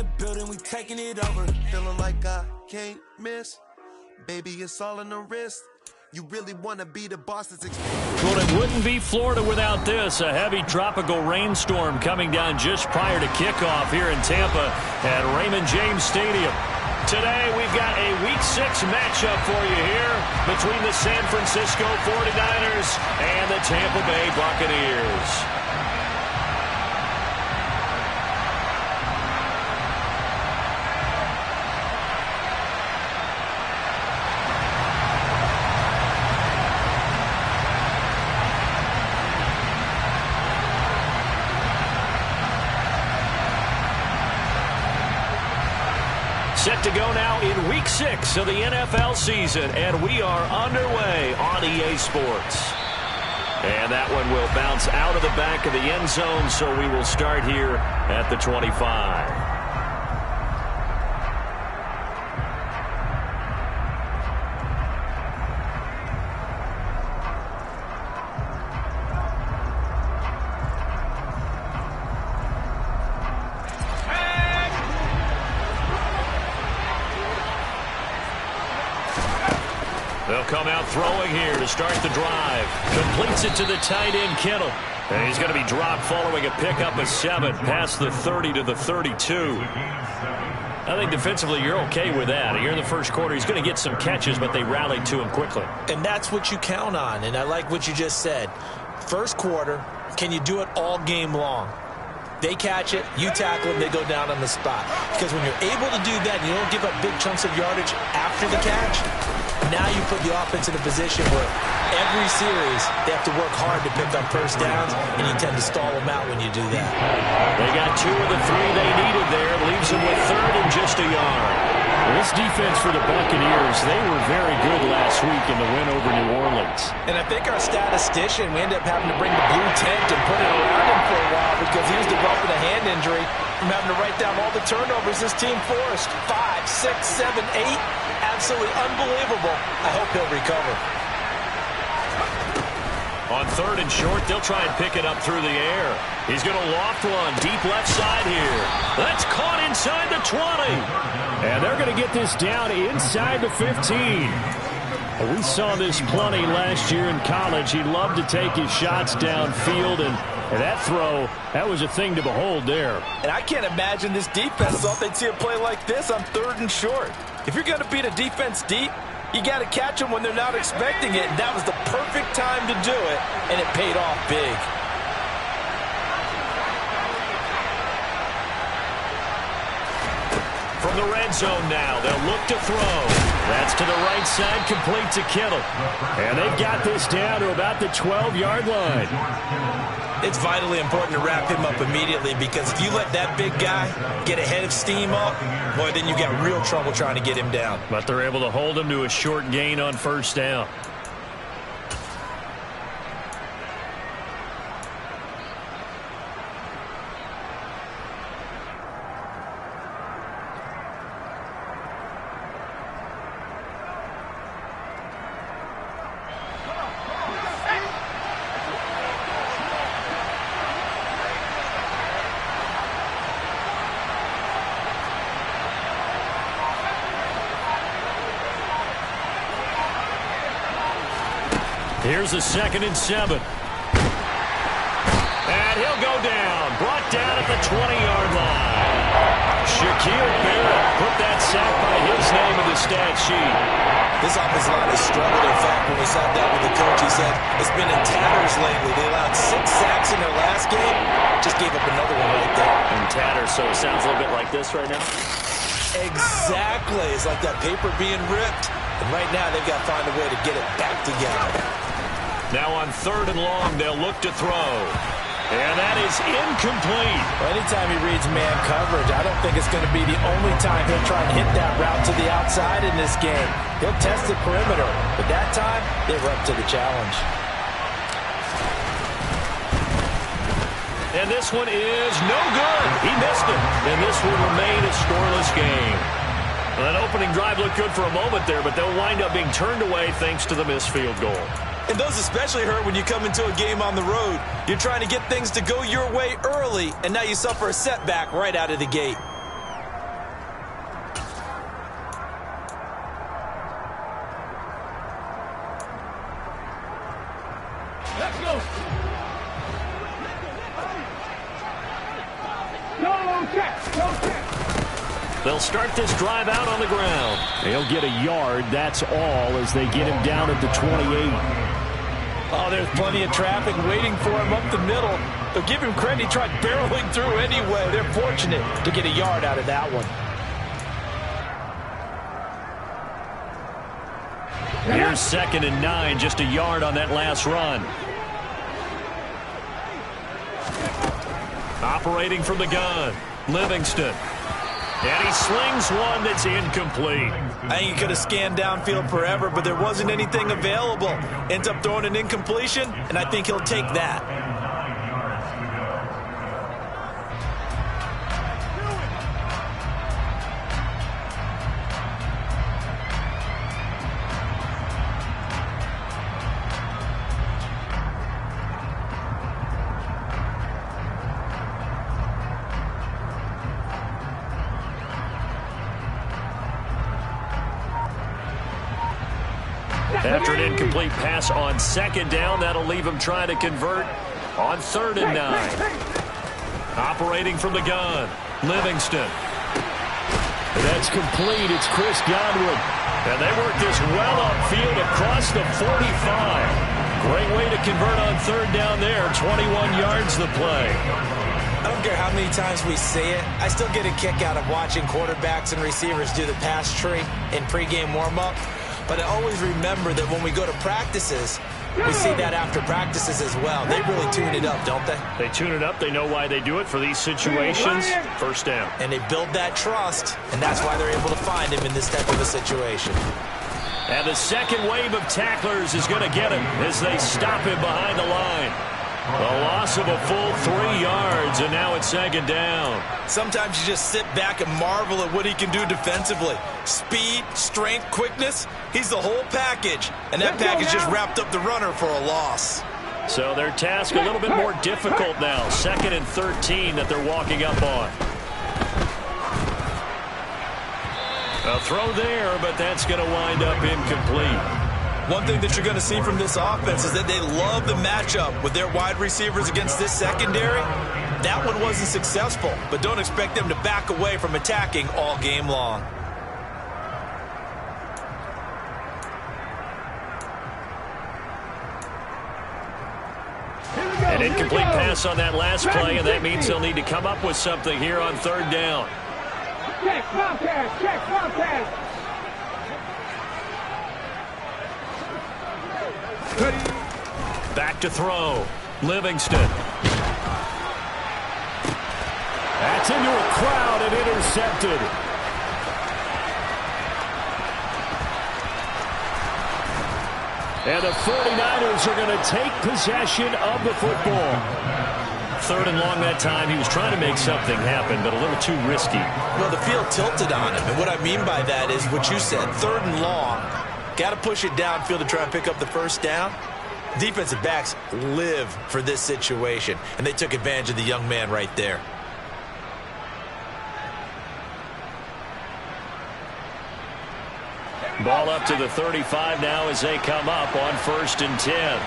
the building, we taking it over. Feeling like I can't miss. Baby, it's all in the wrist. You really want to be the boss that's Well, it wouldn't be Florida without this. A heavy tropical rainstorm coming down just prior to kickoff here in Tampa at Raymond James Stadium. Today, we've got a Week 6 matchup for you here between the San Francisco 49ers and the Tampa Bay Buccaneers. Set to go now in Week 6 of the NFL season, and we are underway on EA Sports. And that one will bounce out of the back of the end zone, so we will start here at the 25. They'll come out throwing here to start the drive. Completes it to the tight end, Kittle. And he's going to be dropped following a pickup of 7 past the 30 to the 32. I think defensively you're okay with that. Here in the first quarter, he's going to get some catches, but they rallied to him quickly. And that's what you count on, and I like what you just said. First quarter, can you do it all game long? They catch it, you tackle them, they go down on the spot. Because when you're able to do that and you don't give up big chunks of yardage after the catch, now you put the offense in a position where every series they have to work hard to pick up first downs, and you tend to stall them out when you do that. They got 2 of the 3 they needed there. Leaves them with 3rd and just a yard. Well, this defense for the Buccaneers, they were very good last week in the win over New Orleans. And I think our statistician, we ended up having to bring the blue tent and put it around him for a while because he was developing a hand injury from having to write down all the turnovers this team forced. 5, 6, 7, 8. Absolutely unbelievable. I hope he'll recover. On 3rd and short, they'll try and pick it up through the air. He's going to loft one deep left side here. That's caught inside the 20. And they're going to get this down inside the 15. We saw this plenty last year in college. He loved to take his shots downfield, and that throw, that was a thing to behold there. And I can't imagine this defense thought they'd see a play like this on 3rd and short. If you're going to beat a defense deep, you got to catch them when they're not expecting it. And that was the perfect time to do it, and it paid off big. From the red zone now, they'll look to throw. That's to the right side, complete to Kittle. And they've got this down to about the 12-yard line. It's vitally important to wrap him up immediately because if you let that big guy get ahead of steam up, boy, then you got real trouble trying to get him down. But they're able to hold him to a short gain on 1st down. Here's a 2nd and 7. And he'll go down. Brought down at the 20-yard line. Shaquille Barrett put that sack by his name in the stat sheet. This offensive line has struggled. In fact, when we sat down with the coach, he said it's been in tatters lately. They allowed 6 sacks in their last game. Just gave up another one right there. In tatters, so it sounds a little bit like this right now? Exactly. It's like that paper being ripped. And right now, they've got to find a way to get it back together. Now on 3rd and long, they'll look to throw. And that is incomplete. Well, anytime he reads man coverage, I don't think it's going to be the only time he'll try and hit that route to the outside in this game. He'll test the perimeter, but that time, they were up to the challenge. And this one is no good. He missed it. And this will remain a scoreless game. Well, that opening drive looked good for a moment there, but they'll wind up being turned away thanks to the missed field goal. And those especially hurt when you come into a game on the road. You're trying to get things to go your way early, and now you suffer a setback right out of the gate. They'll start this drive out on the ground. They'll get a yard, that's all, as they get him down at the 28. Oh, there's plenty of traffic waiting for him up the middle. But give him credit, he tried barreling through anyway. They're fortunate to get a yard out of that one. Here's 2nd and 9, just a yard on that last run. Operating from the gun, Livingston. And he slings one that's incomplete. I think he could have scanned downfield forever, but there wasn't anything available. Ends up throwing an incompletion, and I think he'll take that. After an incomplete pass on 2nd down, that'll leave him trying to convert on 3rd and 9. Operating from the gun, Livingston. That's complete. It's Chris Godwin. And they work this well upfield across the 45. Great way to convert on 3rd down there. 21 yards the play. I don't care how many times we say it, I still get a kick out of watching quarterbacks and receivers do the pass tree in pregame warm-up. But I always remember that when we go to practices, we see that after practices as well. They really tune it up, don't they? They tune it up. They know why they do it for these situations. 1st down. And they build that trust, and that's why they're able to find him in this type of a situation. And the second wave of tacklers is going to get him as they stop him behind the line. A loss of a full 3 yards, and now it's 2nd down. Sometimes you just sit back and marvel at what he can do defensively. Speed, strength, quickness, he's the whole package. And that package just wrapped up the runner for a loss. So their task a little bit more difficult now. 2nd and 13 that they're walking up on. A throw there, but that's going to wind up incomplete. One thing that you're going to see from this offense is that they love the matchup with their wide receivers against this secondary. That one wasn't successful, but don't expect them to back away from attacking all game long. An incomplete pass on that last play, and that means they'll need to come up with something here on 3rd down. Check, Wildcat, check, Wildcat. Back to throw. Livingston. That's into a crowd and intercepted. And the 49ers are going to take possession of the football. 3rd and long that time. He was trying to make something happen, but a little too risky. Well, the field tilted on him, and what I mean by that is what you said, 3rd and long. Got to push it downfield to try and pick up the 1st down. Defensive backs live for this situation, and they took advantage of the young man right there. Ball up to the 35 now as they come up on 1st and 10.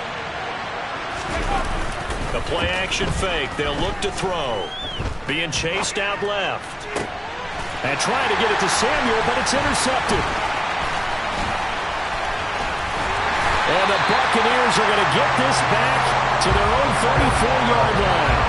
The play action fake. They'll look to throw. Being chased out left. And trying to get it to Samuel, but it's intercepted. And the Buccaneers are going to get this back to their own 34-yard line.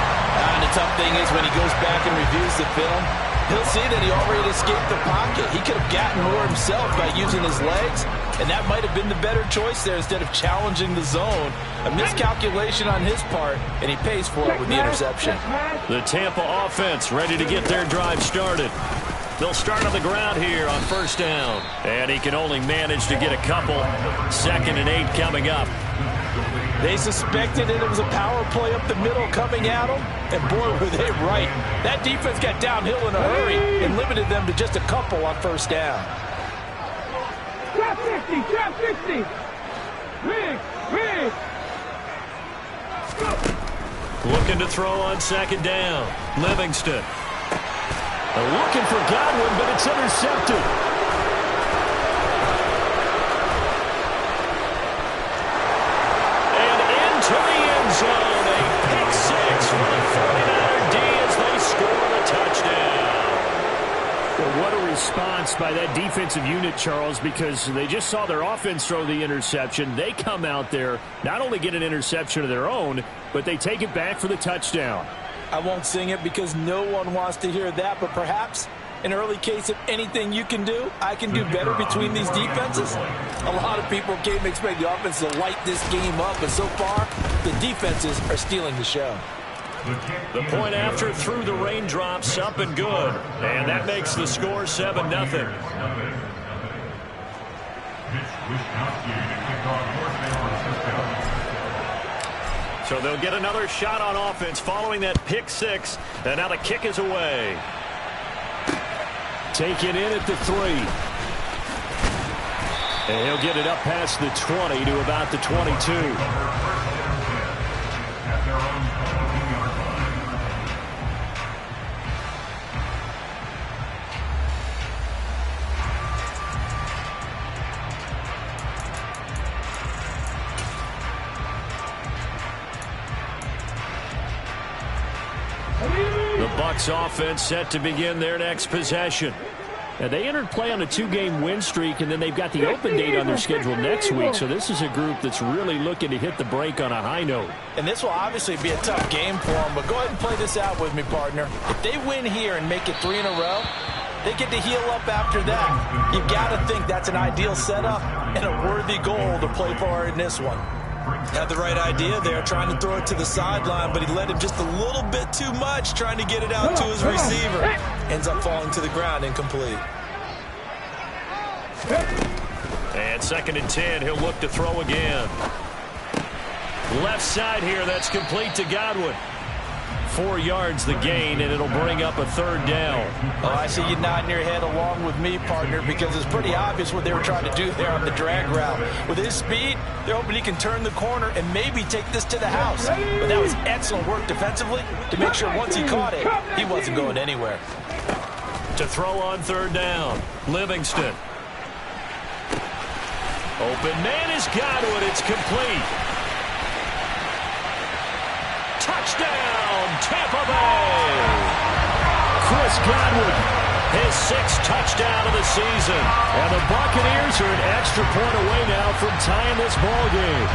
And the tough thing is when he goes back and reviews the film, he'll see that he already escaped the pocket. He could have gotten more himself by using his legs, and that might have been the better choice there instead of challenging the zone. A miscalculation on his part, and he pays for it with the interception. The Tampa offense ready to get their drive started. They'll start on the ground here on 1st down. And he can only manage to get a couple. 2nd and 8 coming up. They suspected that it was a power play up the middle coming at them, and boy, were they right. That defense got downhill in a hurry and limited them to just a couple on 1st down. Trap 60, trap 60. Big. Looking to throw on 2nd down. Livingston. Looking for Godwin, but it's intercepted. And into the end zone. A pick 6 for the 49er D as they score the touchdown. Well, what a response by that defensive unit, Charles, because they just saw their offense throw the interception. They come out there, not only get an interception of their own, but they take it back for the touchdown. I won't sing it because no one wants to hear that, but perhaps an early case of anything you can do, I can do better between these defenses. A lot of people came to expect the offense to light this game up, but so far, the defenses are stealing the show. The point after through the raindrops, up and good. And that makes the score 7-0. So they'll get another shot on offense following that pick six. And now the kick is away. Taken in at the 3. And he'll get it up past the 20 to about the 22. Bucs offense set to begin their next possession. Now, they entered play on a 2-game win streak, and then they've got the open date on their schedule next week. So this is a group that's really looking to hit the break on a high note. And this will obviously be a tough game for them, but go ahead and play this out with me, partner. If they win here and make it 3 in a row, they get to heal up after that. You've got to think that's an ideal setup and a worthy goal to play for in this one. Had the right idea there, trying to throw it to the sideline, but he led him just a little bit too much, trying to get it out to his receiver. Ends up falling to the ground, incomplete. And 2nd and 10, he'll look to throw again. Left side here, that's complete to Godwin. 4 yards the gain, and it'll bring up a 3rd down. Oh, I see you nodding your head along with me, partner, because it's pretty obvious what they were trying to do there on the drag route. With his speed, they're hoping he can turn the corner and maybe take this to the house. But that was excellent work defensively to make sure once he caught it, he wasn't going anywhere. To throw on 3rd down, Livingston. Open man is Godwin. It's complete. Touchdown, Tampa Bay! Chris Godwin, his 6th touchdown of the season. And the Buccaneers are an extra point away now from tying this ball game.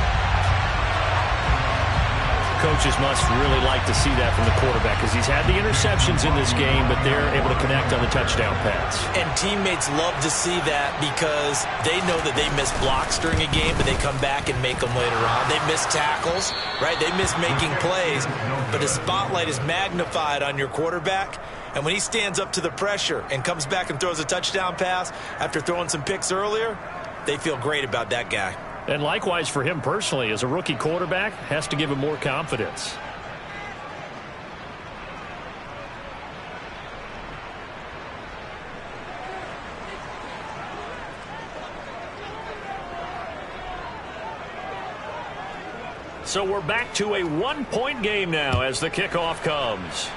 Coaches must really like to see that from the quarterback because he's had the interceptions in this game, but they're able to connect on the touchdown pass. And teammates love to see that because they know that they miss blocks during a game, but they come back and make them later on. They miss tackles, right? They miss making plays, but the spotlight is magnified on your quarterback. And when he stands up to the pressure and comes back and throws a touchdown pass after throwing some picks earlier, they feel great about that guy. And likewise for him personally, as a rookie quarterback, has to give him more confidence. So we're back to a 1-point game now as the kickoff comes.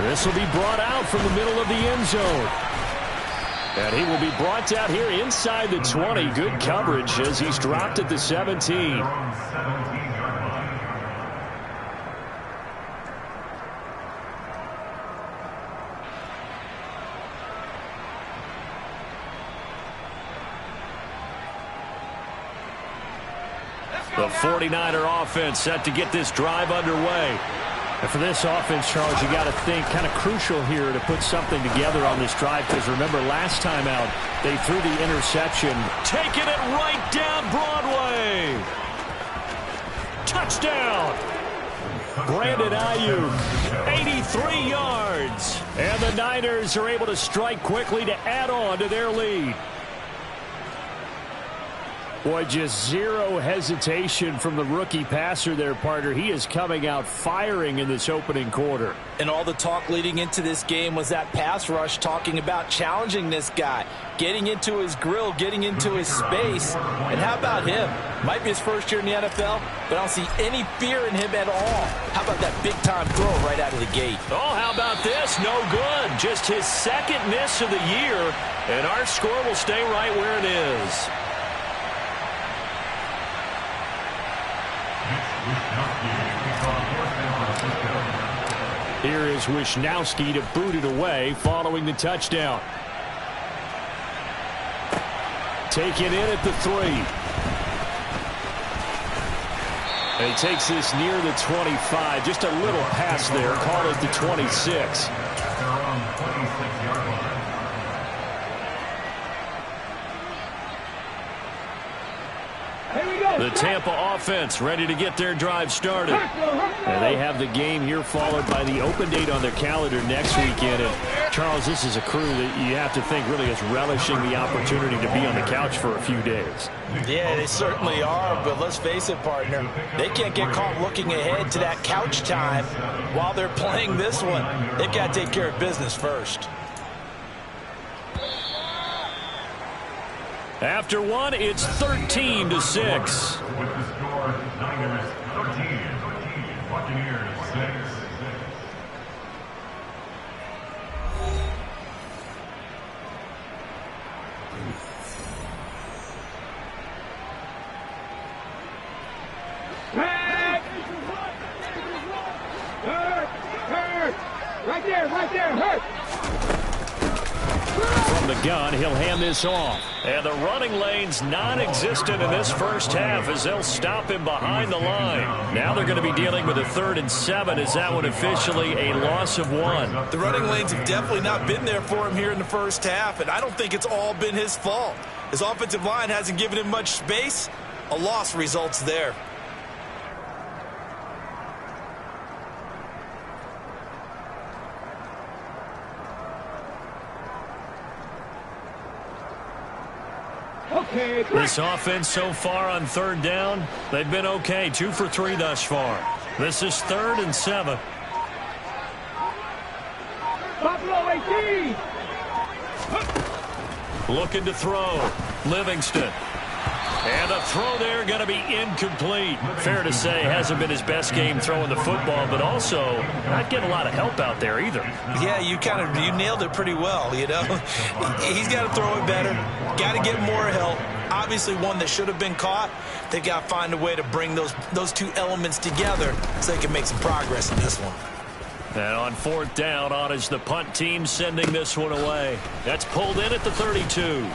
This will be brought out from the middle of the end zone. And he will be brought out here inside the 20. Good coverage as he's dropped at the 17. The 49er offense set to get this drive underway. And for this offense, Charles, you got to think kind of crucial here to put something together on this drive because remember last time out they threw the interception. Taking it right down Broadway. Touchdown. Brandon Ayuk, 83 yards. And the Niners are able to strike quickly to add on to their lead. Boy, just zero hesitation from the rookie passer there, partner. He is coming out firing in this opening quarter. And all the talk leading into this game was that pass rush talking about challenging this guy, getting into his grill, getting into his space. And how about him? Might be his first year in the NFL, but I don't see any fear in him at all. How about that big-time throw right out of the gate? Oh, how about this? No good. Just his 2nd miss of the year, and our score will stay right where it is. Here is Wisnowski to boot it away following the touchdown. Taken in at the 3. And he takes this near the 25. Just a little pass there. Call it the 26. The Tampa offense ready to get their drive started. And they have the game here followed by the open date on their calendar next weekend. And Charles, this is a crew that you have to think really is relishing the opportunity to be on the couch for a few days. Yeah, they certainly are, but let's face it, partner. They can't get caught looking ahead to that couch time while they're playing this one. They've got to take care of business first. After one, it's 13-6. With the score, Niners 13, Buccaneers 6. Hurt! Right there, hurt! From the gun, he'll hand this off. And the running lane's non-existent in this first half as they'll stop him behind the line. Now they're going to be dealing with a 3rd and 7 as that one officially a loss of 1. The running lanes have definitely not been there for him here in the first half, and I don't think it's all been his fault. His offensive line hasn't given him much space. A loss results there. This offense so far on 3rd down, they've been okay. 2 for 3 thus far. This is 3rd and 7. Buffalo 18! Looking to throw. Livingston. And the throw there going to be incomplete. Fair to say, hasn't been his best game throwing the football, but also not getting a lot of help out there either. Yeah, you nailed it pretty well, you know. He's got to throw it better. Got to get more help. Obviously one that should have been caught. They've got to find a way to bring those two elements together so they can make some progress in this one. And on 4th down, on is the punt team sending this one away. That's pulled in at the 32.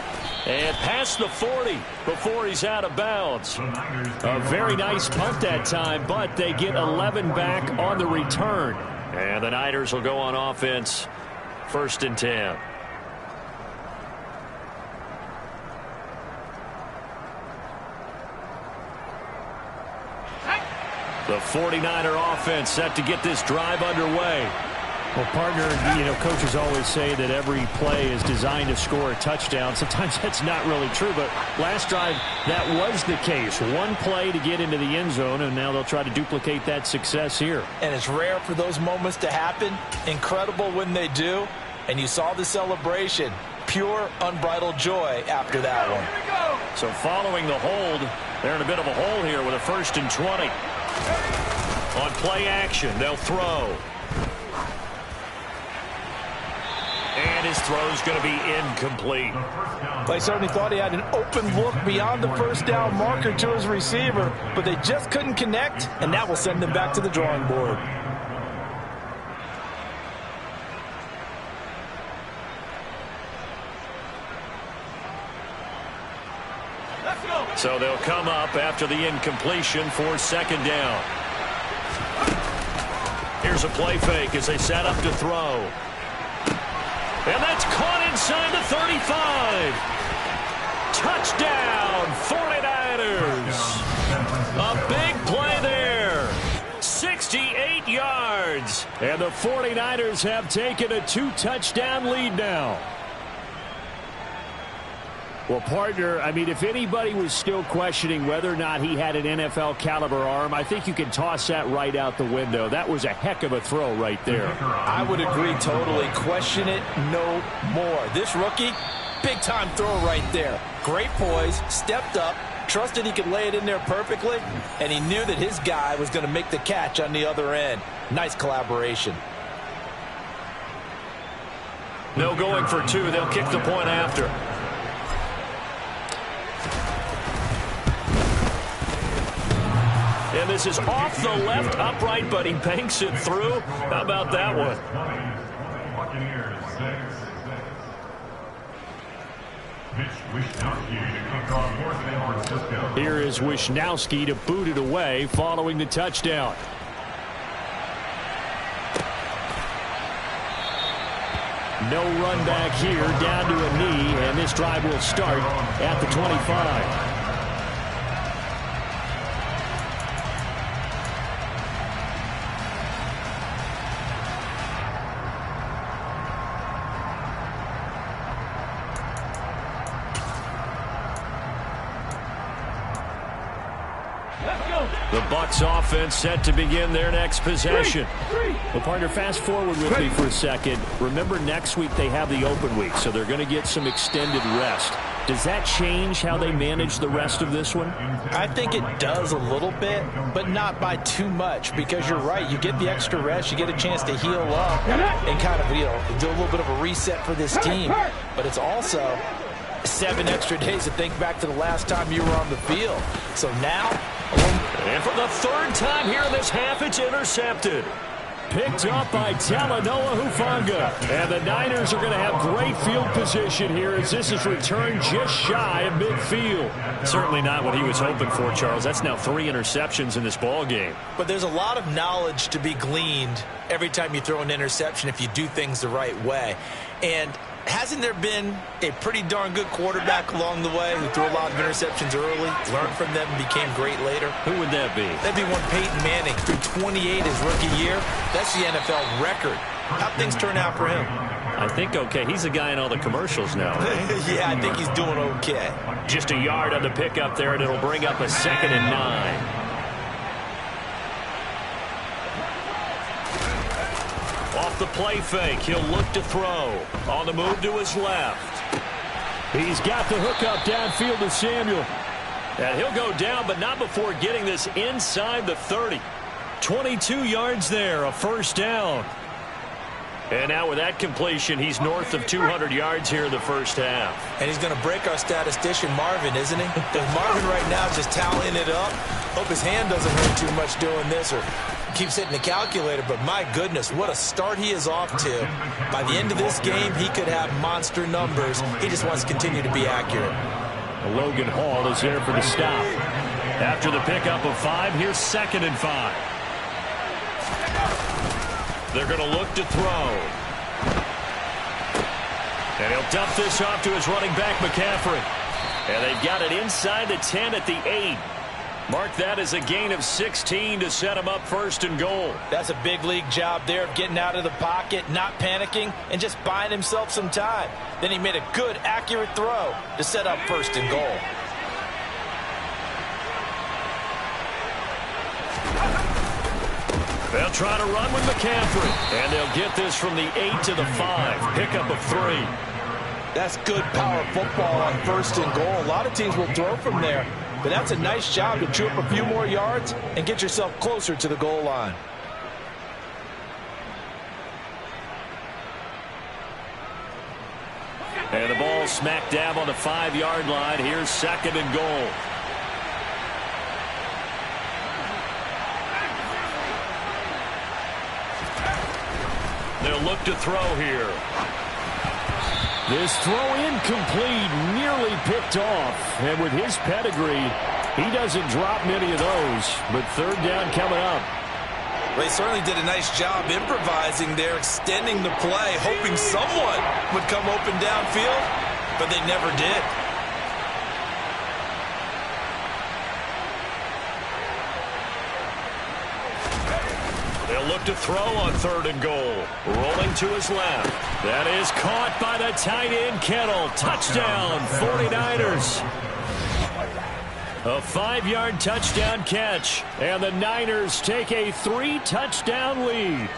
And past the 40 before he's out of bounds. A very nice punt that time, but they get 11 back on the return. And the Niners will go on offense, 1st and 10. The 49er offense set to get this drive underway. Well, partner, coaches always say that every play is designed to score a touchdown. Sometimes that's not really true, but last drive, that was the case. One play to get into the end zone, and now they'll try to duplicate that success here. And it's rare for those moments to happen. Incredible when they do. And you saw the celebration. Pure, unbridled joy after that one. So following the hold, they're in a bit of a hole here with a 1st and 20. On play action, they'll throw. And his throw's going to be incomplete. They certainly thought he had an open look beyond the 1st down marker to his receiver, but they just couldn't connect, and that will send them back to the drawing board. So they'll come up after the incompletion for 2nd down. Here's a play fake as they set up to throw. And that's caught inside the 35. Touchdown, 49ers. A big play there. 68 yards. And the 49ers have taken a 2-touchdown lead now. Well, partner, I mean, if anybody was still questioning whether or not he had an NFL caliber arm, I think you can toss that right out the window. That was a heck of a throw right there. I would agree totally. Question it no more. This rookie, big-time throw right there. Great poise, stepped up, trusted he could lay it in there perfectly, and he knew that his guy was going to make the catch on the other end. Nice collaboration. No going for 2. They'll kick the point after. And this is off the left upright, but he banks it through. How about that one? Buccaneers 6. Here is Wishnowsky to boot it away following the touchdown. No run back here, down to a knee, and this drive will start at the 25. The Bucs offense set to begin their next possession. Well, partner, fast forward with me for a second. Remember, next week they have the open week, so they're going to get some extended rest. Does that change how they manage the rest of this one? I think it does a little bit, but not by too much, because you're right. You get the extra rest. You get a chance to heal up and kind of, do a little bit of a reset for this team. But it's also 7 extra days to think back to the last time you were on the field. So now, and for the third time here in this half, it's intercepted. Picked up by Talanoa Hufanga. And the Niners are going to have great field position here as this is returned just shy of midfield. Certainly not what he was hoping for, Charles. That's now 3 interceptions in this ball game. But there's a lot of knowledge to be gleaned every time you throw an interception if you do things the right way. And hasn't there been a pretty darn good quarterback along the way who threw a lot of interceptions early, learned from them, and became great later? Who would that be? That'd be one Peyton Manning, threw 28 his rookie year. That's the NFL record. How'd things turn out for him? I think okay. He's a guy in all the commercials now. Yeah, I think he's doing okay. Just a yard on the pickup there, and it'll bring up a 2nd and 9. Off the play fake, he'll look to throw. On the move to his left. He's got the hookup downfield to Samuel. And he'll go down, but not before getting this inside the 30. 22 yards there, a first down. And now with that completion, he's north of 200 yards here in the first half. And he's going to break our statistician, Marvin, isn't he? Because Marvin right now is just tallying it up. Hope his hand doesn't hurt too much doing this or keeps hitting the calculator, but my goodness, what a start he is off to. By the end of this game, he could have monster numbers. He just wants to continue to be accurate. Logan Hall is there for the stop. After the pickup of 5, here's 2nd and 5. They're going to look to throw. And he'll dump this off to his running back, McCaffrey. And they've got it inside the 10 at the 8. Mark that as a gain of 16 to set him up 1st and goal. That's a big league job there of getting out of the pocket, not panicking, and just buying himself some time. Then he made a good, accurate throw to set up 1st and goal. They'll try to run with McCaffrey. And they'll get this from the 8 to the 5. Pickup of 3. That's good power football on 1st and goal. A lot of teams will throw from there. But that's a nice job to chew up a few more yards and get yourself closer to the goal line. And the ball smack dab on the 5-yard line. Here's 2nd and goal. They'll look to throw here. This throw incomplete, nearly picked off. And with his pedigree, he doesn't drop many of those. But 3rd down coming up. They certainly did a nice job improvising there, extending the play, hoping someone would come open downfield, but they never did. They'll look to throw on 3rd and goal. Rolling to his left. That is caught by the tight end, Kittle. Touchdown, 49ers. A 5-yard touchdown catch. And the Niners take a 3-touchdown lead.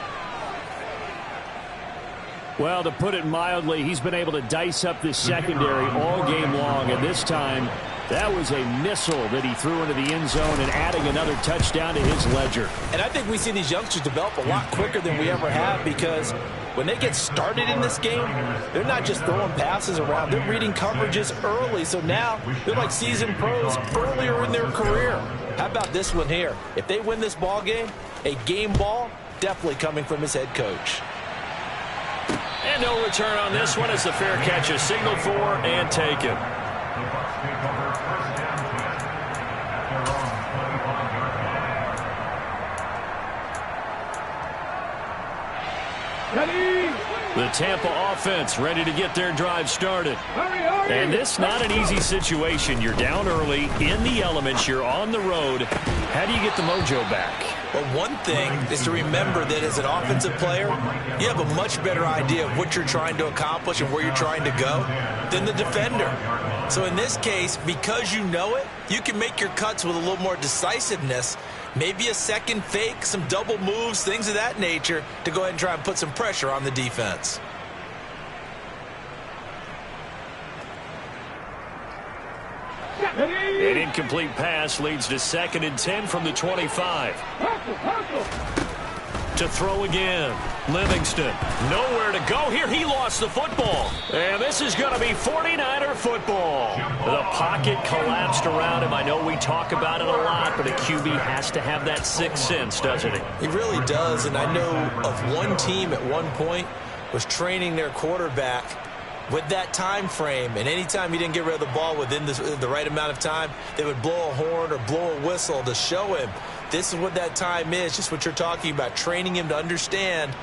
Well, to put it mildly, he's been able to dice up this secondary all game long. And this time, that was a missile that he threw into the end zone and adding another touchdown to his ledger. And I think we see these youngsters develop a lot quicker than we ever have because when they get started in this game, they're not just throwing passes around. They're reading coverages early. So now they're like seasoned pros earlier in their career. How about this one here? If they win this ball game, a game ball, definitely coming from his head coach. And no return on this one as the fair catch is signaled for and taken. The Tampa offense ready to get their drive started. And this not an easy situation. You're down early, in the elements, you're on the road. How do you get the mojo back? Well, one thing is to remember that as an offensive player, you have a much better idea of what you're trying to accomplish and where you're trying to go than the defender. So in this case, because you know it, you can make your cuts with a little more decisiveness. Maybe a second fake, some double moves, things of that nature to go ahead and try and put some pressure on the defense. An incomplete pass leads to 2nd and 10 from the 25. To throw again. Livingston. Nowhere to go here. He lost the football. And this is going to be 49er football. The pocket collapsed around him. I know we talk about it a lot, but a QB has to have that sixth sense, doesn't he? He really does. And I know of one team at one point was training their quarterback with that time frame, and anytime he didn't get rid of the ball within the right amount of time, they would blow a horn or blow a whistle to show him this is what that time is, just what you're talking about, training him to understand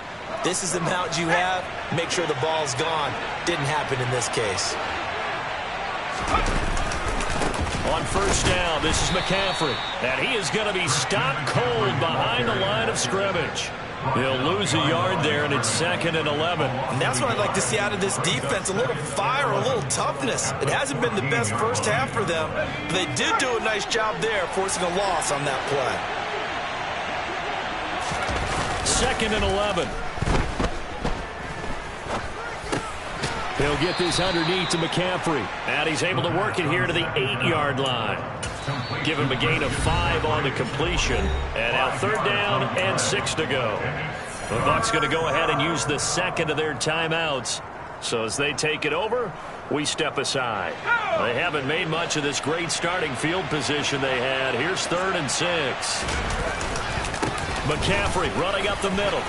this is the amount you have, make sure the ball's gone. Didn't happen in this case. On first down, this is McCaffrey, and he is going to be stopped cold behind the line of scrimmage. He'll lose a yard there, and it's 2nd and 11. And that's what I'd like to see out of this defense, a little fire, a little toughness. It hasn't been the best first half for them, but they did do a nice job there, forcing a loss on that play. 2nd and 11. He'll get this underneath to McCaffrey, and he's able to work it here to the 8-yard line. Give him a gain of 5 on the completion. And now 3rd down and 6 to go. The Bucs going to go ahead and use the second of their timeouts. So as they take it over, we step aside. They haven't made much of this great starting field position they had. Here's 3rd and 6. McCaffrey running up the middle.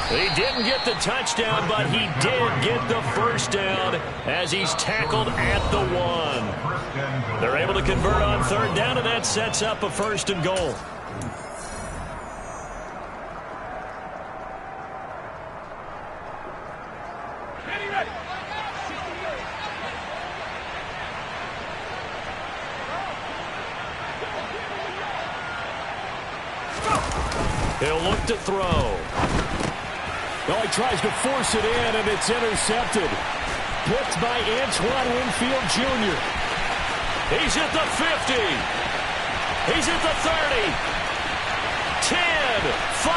He didn't get the touchdown, but he did get the first down as he's tackled at the 1. They're able to convert on 3rd down, and that sets up a 1st and goal. He'll look to throw. Well, he tries to force it in, and it's intercepted. Picked by Antoine Winfield Jr. He's at the 50. He's at the 30. 10, 5,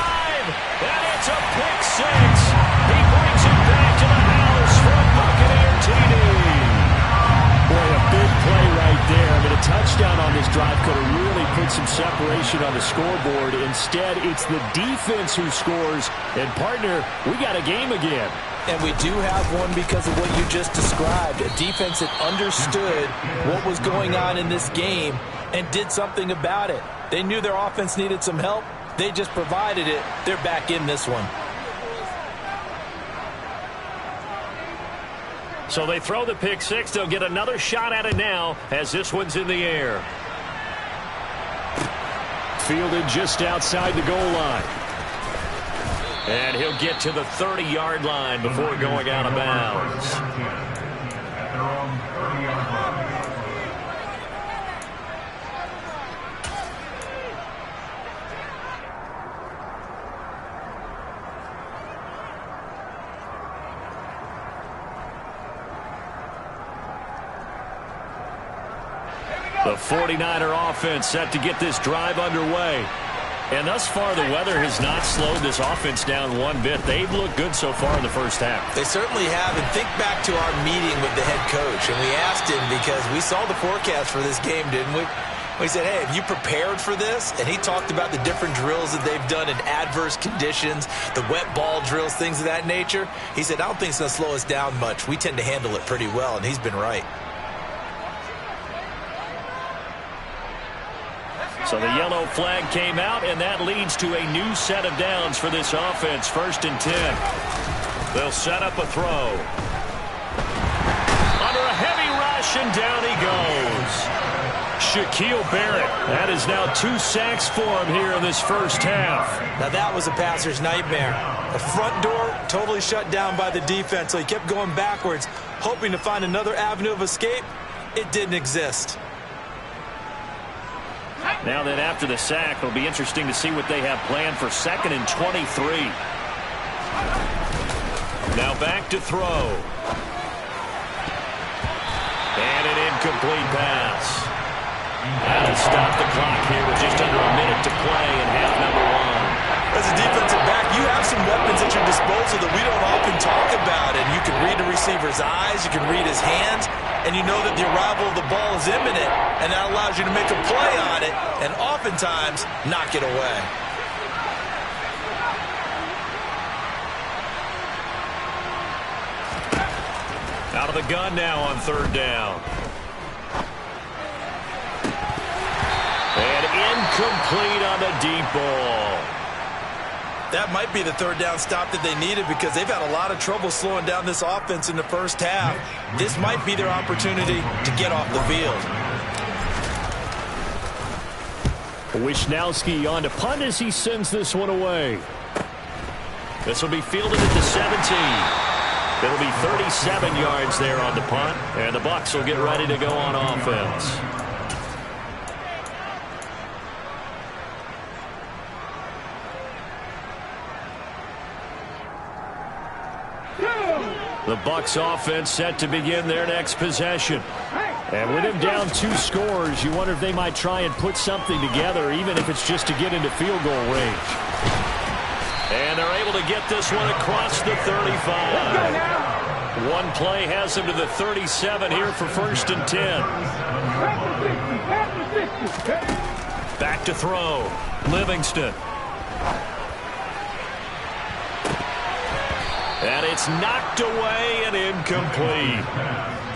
and it's a pick 6. He brings it back to the house from Buccaneer TD. Boy, a big play right there. I mean, a touchdown on this drive could have really put some separation on the scoreboard. Instead, it's the defense who scores. And, partner, we got a game again. And we do have one because of what you just described. A defense that understood what was going on in this game and did something about it. They knew their offense needed some help. They just provided it. They're back in this one. So they throw the pick 6. They'll get another shot at it now as this one's in the air. Fielded just outside the goal line. And he'll get to the 30-yard line before going out of bounds. The 49er offense set to get this drive underway. And thus far, the weather has not slowed this offense down one bit. They've looked good so far in the first half. They certainly have. And think back to our meeting with the head coach. And we asked him because we saw the forecast for this game, didn't we? He said, hey, have you prepared for this? And he talked about the different drills that they've done in adverse conditions, the wet ball drills, things of that nature. He said, I don't think it's going to slow us down much. We tend to handle it pretty well, and he's been right. So the yellow flag came out, and that leads to a new set of downs for this offense. 1st and 10. They'll set up a throw. Under a heavy rush, and down he goes. Shaquille Barrett. That is now 2 sacks for him here in this first half. Now that was a passer's nightmare. The front door totally shut down by the defense, so he kept going backwards, hoping to find another avenue of escape. It didn't exist. Now then, after the sack, it'll be interesting to see what they have planned for 2nd and 23. Now back to throw. And an incomplete pass. That'll stop the clock here with just under a minute to play in half number 1. As a defensive back, you have some weapons at your disposal that we don't often talk about. And you can read the receiver's eyes, you can read his hands, and you know that the arrival of the ball is imminent, and that allows you to make a play on it and oftentimes knock it away. Out of the gun now on 3rd down. And incomplete on the deep ball. That might be the 3rd down stop that they needed because they've had a lot of trouble slowing down this offense in the first half. This might be their opportunity to get off the field. Wisnowski on to punt as he sends this one away. This will be fielded at the 17. It'll be 37 yards there on the punt, and the Bucs will get ready to go on offense. The Bucs offense set to begin their next possession. And with him down 2 scores, you wonder if they might try and put something together, even if it's just to get into field goal range. And they're able to get this one across the 35. One play has them to the 37 here for 1st and 10. Back to throw. Livingston. And it's knocked away and incomplete.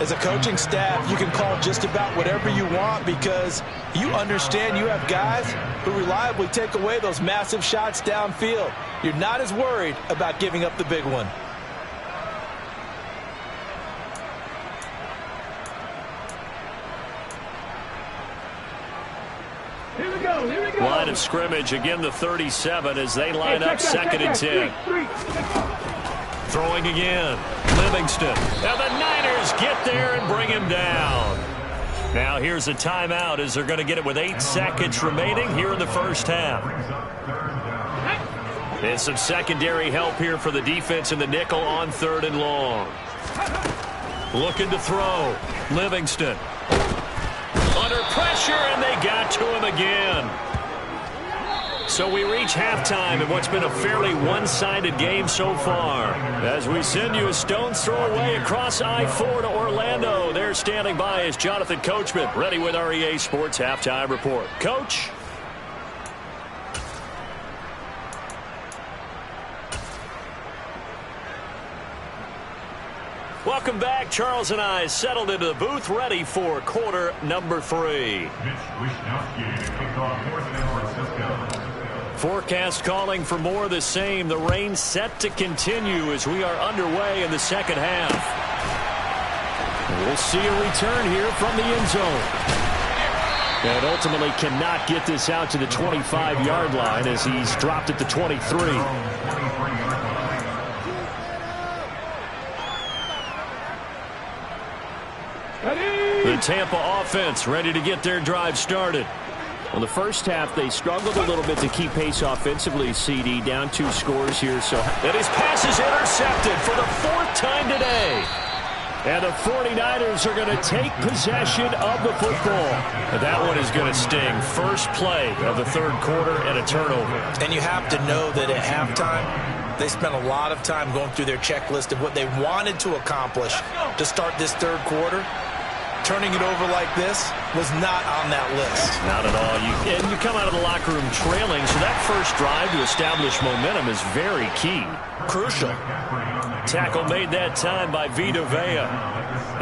As a coaching staff, you can call just about whatever you want because you understand you have guys who reliably take away those massive shots downfield. You're not as worried about giving up the big one. Here we go, here we go. Line of scrimmage, again the 37 as they line up 2nd and 10. Throwing again. Livingston. And the Niners get there and bring him down. Now here's a timeout as they're going to get it with 8 seconds remaining here in the first half. And some secondary help here for the defense in the nickel on 3rd and long. Looking to throw. Livingston. Under pressure, and they got to him again. So we reach halftime in what's been a fairly one-sided game so far. As we send you a stone's throw away across I-4 to Orlando. There standing by is Jonathan Coachman, ready with our EA Sports Halftime Report. Coach? Welcome back. Charles and I settled into the booth, ready for quarter number 3. Forecast calling for more of the same. The rain set to continue as we are underway in the second half. We'll see a return here from the end zone. And ultimately cannot get this out to the 25-yard line as he's dropped at the 23. The Tampa offense ready to get their drive started. Well, the first half, they struggled a little bit to keep pace offensively, CD, down 2 scores here. And his pass is intercepted for the 4th time today. And the 49ers are going to take possession of the football. And that one is going to sting. First play of the 3rd quarter and a turnover. And you have to know that at halftime, they spent a lot of time going through their checklist of what they wanted to accomplish to start this 3rd quarter. turning it over like this was not on that list. Not at all. You come out of the locker room trailing, so that first drive to establish momentum is very key. Crucial. Tackle made that time by Vita Vea.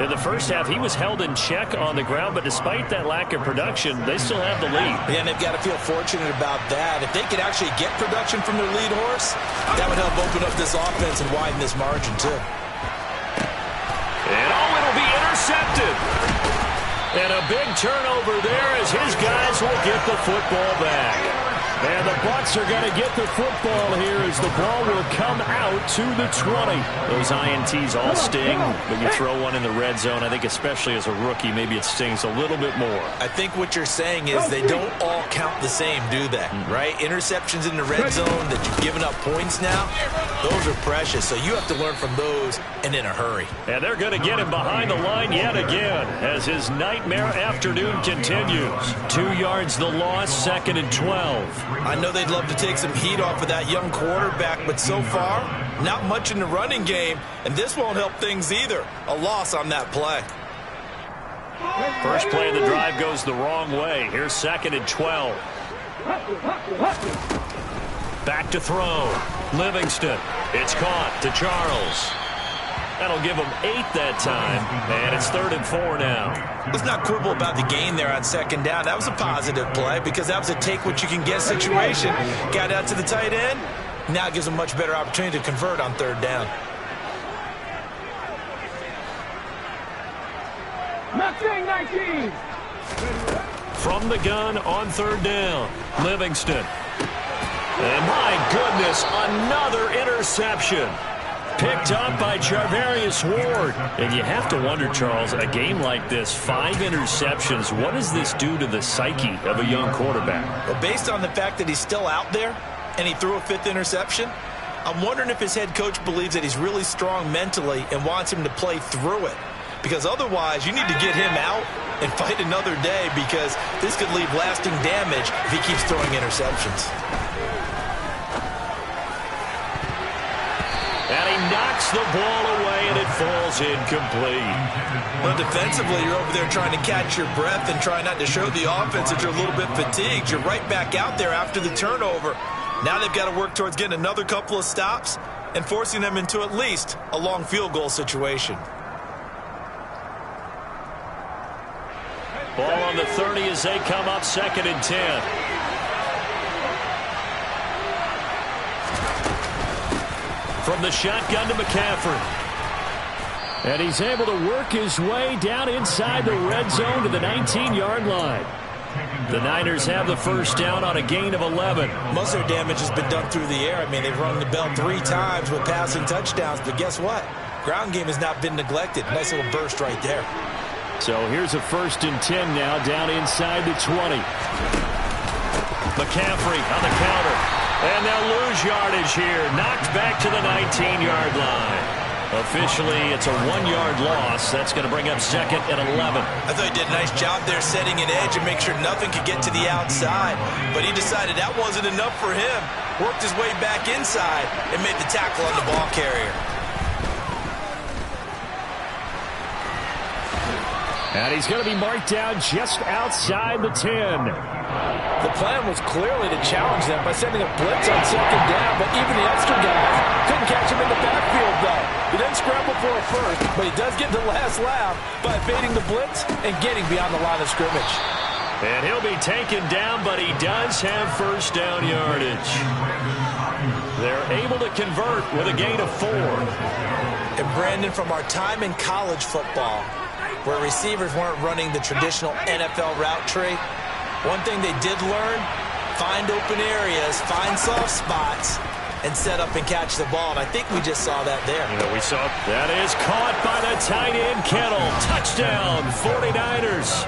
In the first half, he was held in check on the ground, but despite that lack of production, they still have the lead. Yeah, and they've got to feel fortunate about that. If they could actually get production from their lead horse, that would help open up this offense and widen this margin, too. And it'll be intercepted. And a big turnover there as his guys will get the football back. And the Bucs are going to get the football here as the ball will come out to the 20. Those INTs all sting, but you throw one in the red zone, I think especially as a rookie, maybe it stings a little bit more. I think what you're saying is they don't all count the same, do they? Right? Interceptions in the red zone that you've given up points now, those are precious. So you have to learn from those and in a hurry. And they're going to get him behind the line yet again as his nightmare afternoon continues. 2 yards the loss, 2nd and 12. I know they'd love to take some heat off of that young quarterback, but so far, not much in the running game, and this won't help things either. A loss on that play. First play of the drive goes the wrong way. Here's 2nd and 12. Back to throw. Livingston. It's caught to Charles. That'll give them 8 that time, and it's 3rd and 4 now. Let's not quibble about the gain there on 2nd down. That was a positive play because that was a take-what-you-can-get situation. Got out to the tight end. Now it gives them a much better opportunity to convert on 3rd down. Mustang 19. From the gun on 3rd down, Livingston. And my goodness, another interception. Picked up by Charvarius Ward. And you have to wonder, Charles, a game like this, 5 interceptions, what does this do to the psyche of a young quarterback? Well, based on the fact that he's still out there and he threw a 5th interception, I'm wondering if his head coach believes that he's really strong mentally and wants him to play through it. Because otherwise, you need to get him out and fight another day because this could leave lasting damage if he keeps throwing interceptions. And he knocks the ball away, and it falls incomplete. Well, defensively, you're over there trying to catch your breath and try not to show the offense that you're a little bit fatigued. You're right back out there after the turnover. Now they've got to work towards getting another couple of stops and forcing them into at least a long field goal situation. Ball on the 30 as they come up, 2nd and 10. From the shotgun to McCaffrey. And he's able to work his way down inside the red zone to the 19-yard line. The Niners have the first down on a gain of 11. Most of their damage has been done through the air. I mean, they've rung the bell 3 times with passing touchdowns, but guess what? Ground game has not been neglected. Nice little burst right there. So here's a 1st and 10 now down inside the 20. McCaffrey on the counter. And they'll lose yardage here. Knocked back to the 19-yard line. Officially, it's a 1-yard loss. That's going to bring up 2nd and 11. I thought he did a nice job there setting an edge and make sure nothing could get to the outside. But he decided that wasn't enough for him. Worked his way back inside and made the tackle on the ball carrier. And he's going to be marked down just outside the 10. The plan was clearly to challenge them by sending a blitz on 2nd down, but even the extra guys couldn't catch him in the backfield, though. He didn't scramble for a first, but he does get the last laugh by evading the blitz and getting beyond the line of scrimmage. And he'll be taken down, but he does have first down yardage. They're able to convert with a gain of 4. And Brandon, from our time in college football, where receivers weren't running the traditional NFL route tree, one thing they did learn, find open areas, find soft spots, and set up and catch the ball. And I think we just saw that there. Yeah, we saw it. That is caught by the tight end, Kittle. Touchdown, 49ers.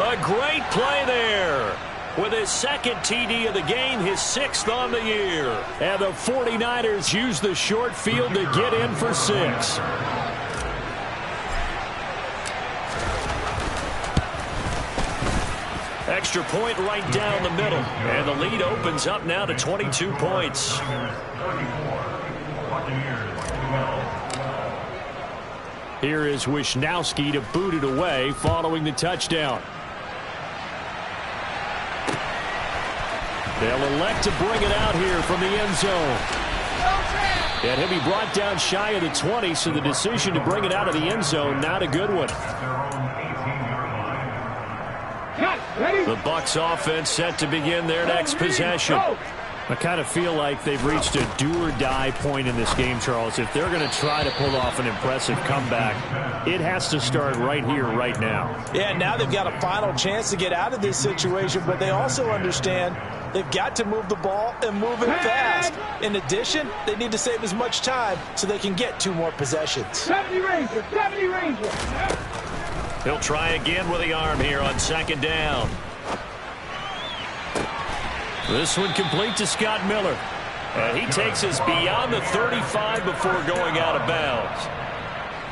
A great play there. With his 2nd TD of the game, his 6th on the year. And the 49ers use the short field to get in for 6. Extra point right down the middle. And the lead opens up now to 22 points. Here is Wisnowski to boot it away following the touchdown. They'll elect to bring it out here from the end zone. And he'll be brought down shy of the 20, so the decision to bring it out of the end zone, not a good one. The Bucs offense set to begin their next possession. I kind of feel like they've reached a do-or-die point in this game, Charles. If they're going to try to pull off an impressive comeback, it has to start right here, right now. Yeah, now they've got a final chance to get out of this situation, but they also understand they've got to move the ball and move it fast. In addition, they need to save as much time so they can get 2 more possessions. 70 Rangers, 70 Rangers. He'll try again with the arm here on second down. This one complete to Scott Miller. And he takes us beyond the 35 before going out of bounds.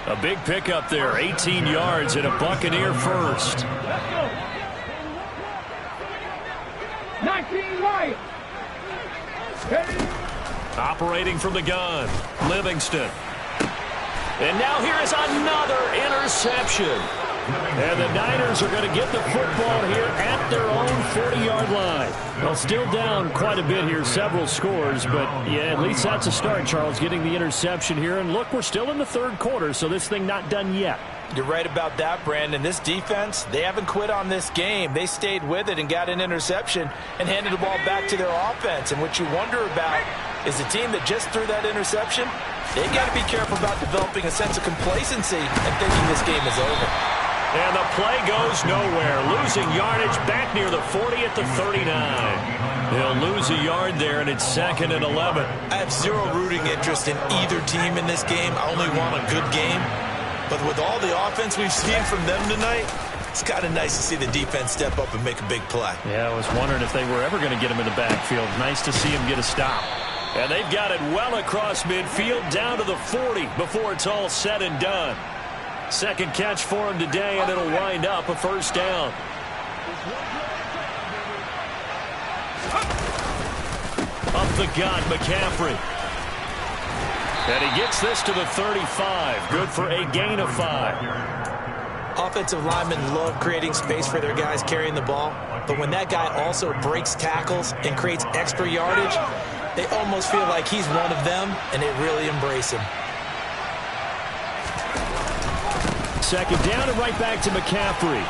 A big pickup there, 18 yards and a Buccaneer first. 19 Lions. Operating from the gun, Livingston. And now here is another interception. And the Niners are going to get the football here at their own 40-yard line. Well, still down quite a bit here, several scores, but yeah, at least that's a start, Charles, getting the interception here. And look, we're still in the third quarter, so this thing not done yet. You're right about that, Brandon. This defense, they haven't quit on this game. They stayed with it and got an interception and handed the ball back to their offense. And what you wonder about is the team that just threw that interception, they've got to be careful about developing a sense of complacency and thinking this game is over. And the play goes nowhere. Losing yardage back near the 40 at the 39. They'll lose a yard there, and it's 2nd and 11. I have zero rooting interest in either team in this game. I only want a good game. But with all the offense we've seen from them tonight, it's kind of nice to see the defense step up and make a big play. Yeah, I was wondering if they were ever going to get him in the backfield. Nice to see him get a stop. And they've got it well across midfield down to the 40 before it's all said and done. Second catch for him today, and it'll wind up a first down. Up the gut, McCaffrey. And he gets this to the 35. Good for a gain of 5. Offensive linemen love creating space for their guys carrying the ball, but when that guy also breaks tackles and creates extra yardage, they almost feel like he's one of them, and they really embrace him. Second down and right back to McCaffrey.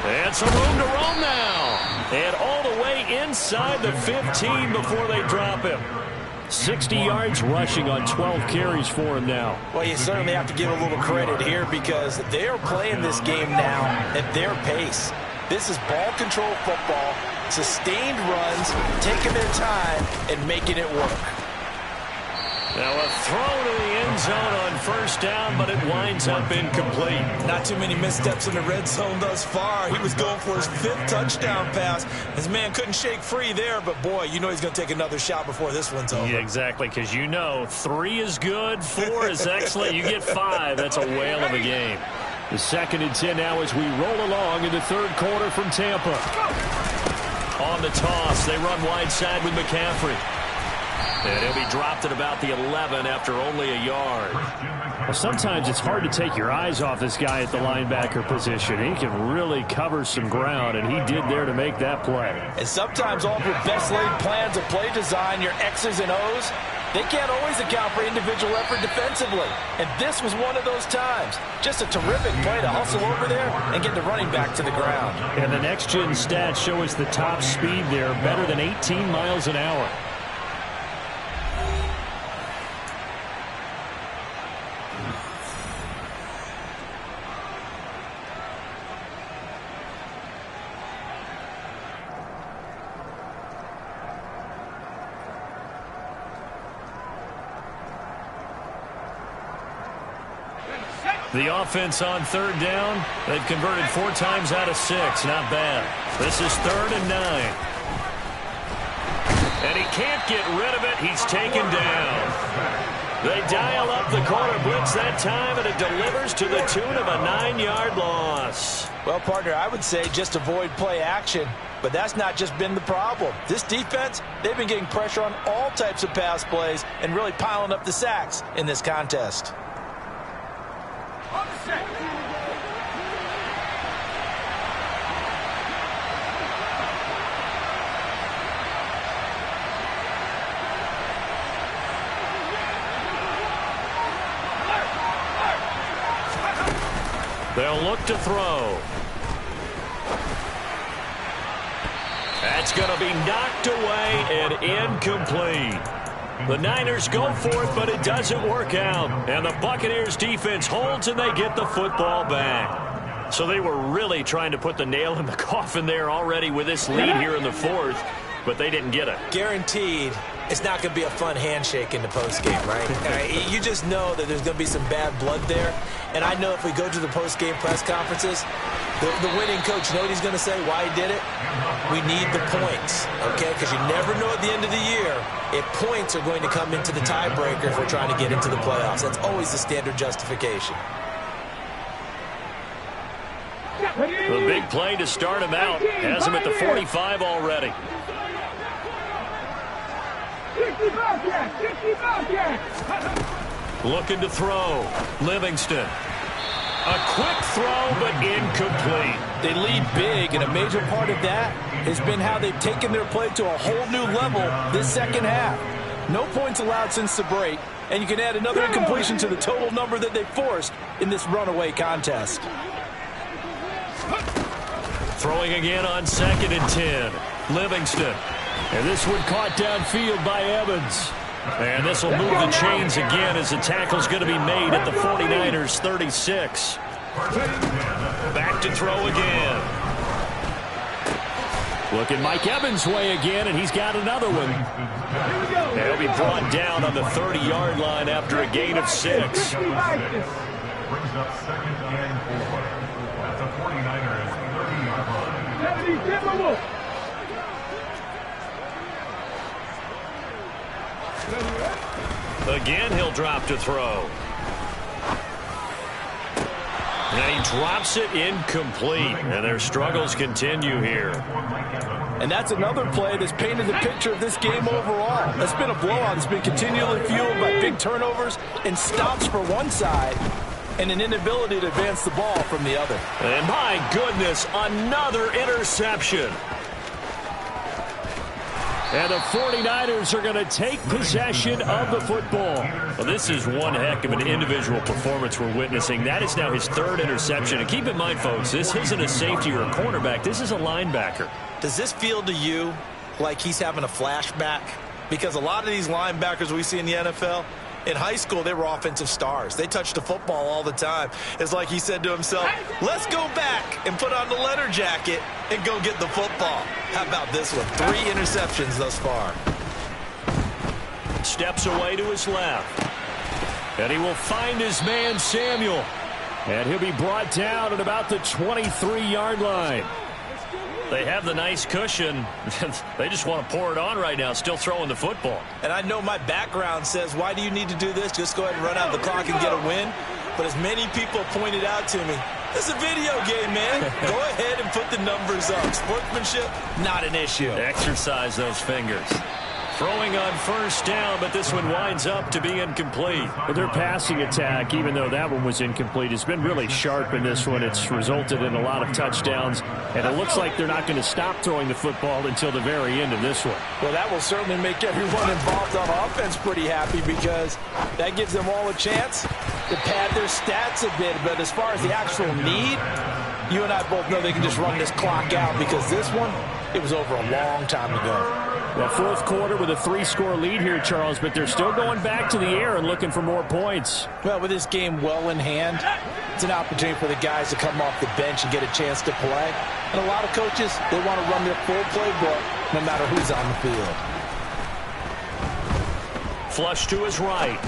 And some room to roam now. And all the way inside the 15 before they drop him. 60 yards rushing on 12 carries for him now. Well, you certainly have to give a little credit here because they are playing this game now at their pace. This is ball control football, sustained runs, taking their time and making it work. Now a throw to the end zone on first down, but it winds up incomplete. Not too many missteps in the red zone thus far. He was going for his 5th touchdown pass. His man couldn't shake free there, but boy, you know he's going to take another shot before this one's over. Yeah, exactly, because you know 3 is good, 4 is excellent. You get 5. That's a whale of a game. The 2nd and 10 now as we roll along in the third quarter from Tampa. On the toss, they run wide side with McCaffrey. And he'll be dropped at about the 11 after only a yard. Well, sometimes it's hard to take your eyes off this guy at the linebacker position. He can really cover some ground, and he did there to make that play. And sometimes all of your best laid plans of play design, your X's and O's, they can't always account for individual effort defensively. And this was one of those times. Just a terrific play to hustle over there and get the running back to the ground. And the next-gen stats show us the top speed there, better than 18 miles an hour. The offense on third down, they've converted 4 times out of 6. Not bad. This is 3rd and 9. And he can't get rid of it. He's taken down. They dial up the corner blitz that time, and it delivers to the tune of a 9-yard loss. Well, partner, I would say just avoid play action, but that's not just been the problem. This defense, they've been getting pressure on all types of pass plays and really piling up the sacks in this contest. They'll look to throw. That's going to be knocked away and incomplete. The Niners go for it, but it doesn't work out. And the Buccaneers defense holds and they get the football back. So they were really trying to put the nail in the coffin there already with this lead here in the fourth, but they didn't get it. Guaranteed it's not going to be a fun handshake in the postgame, right? You just know that there's going to be some bad blood there. And I know if we go to the postgame press conferences, the winning coach, you know what he's going to say, why he did it? We need the points, okay? Because you never know at the end of the year if points are going to come into the tiebreaker if we're trying to get into the playoffs. That's always the standard justification. The big play to start him out has him at the 45 already. 60 Bobcats! 60 Bobcats! Looking to throw. Livingston. A quick throw, but incomplete. They lead big, and a major part of that has been how they've taken their play to a whole new level this second half. No points allowed since the break, and you can add another incompletion to the total number that they forced in this runaway contest. Throwing again on 2nd and 10. Livingston. And this one caught downfield by Evans. And this will move the chains again as the tackle's going to be made at the 49ers 36. Back to throw again. Looking Mike Evans' way again, and he's got another one. And he'll be brought down on the 30-yard line after a gain of 6. Brings up 2nd and 4 at the 49ers 30-yard line. Again, he'll drop to throw. And he drops it incomplete. And their struggles continue here. And that's another play that's painted the picture of this game overall. It's been a blowout. It's been continually fueled by big turnovers and stops for one side and an inability to advance the ball from the other. And my goodness, another interception. And the 49ers are going to take possession of the football. Well, this is one heck of an individual performance we're witnessing. That is now his 3rd interception. And keep in mind, folks, this isn't a safety or a cornerback. This is a linebacker. Does this feel to you like he's having a flashback? Because a lot of these linebackers we see in the NFL, in high school, they were offensive stars. They touched the football all the time. It's like he said to himself, let's go back and put on the leather jacket and go get the football. How about this one? 3 interceptions thus far. Steps away to his left. And he will find his man, Samuel. And he'll be brought down at about the 23-yard line. They have the nice cushion. They just want to pour it on right now, still throwing the football. And I know my background says, why do you need to do this? Just go ahead and run out the clock and get a win. But as many people pointed out to me, this is a video game, man. Go ahead and put the numbers up. Sportsmanship, not an issue. Exercise those fingers. Throwing on 1st down, but this one winds up to be incomplete. But their passing attack, even though that one was incomplete, has been really sharp in this one. It's resulted in a lot of touchdowns, and it looks like they're not going to stop throwing the football until the very end of this one. Well, that will certainly make everyone involved on offense pretty happy because that gives them all a chance to pad their stats a bit. But as far as the actual need, you and I both know they can just run this clock out because this one, it was over a long time ago. Well, 4th quarter with a 3-score lead here, Charles, but they're still going back to the air and looking for more points. Well, with this game well in hand, it's an opportunity for the guys to come off the bench and get a chance to play. And a lot of coaches, they want to run their full playbook no matter who's on the field. Flush to his right.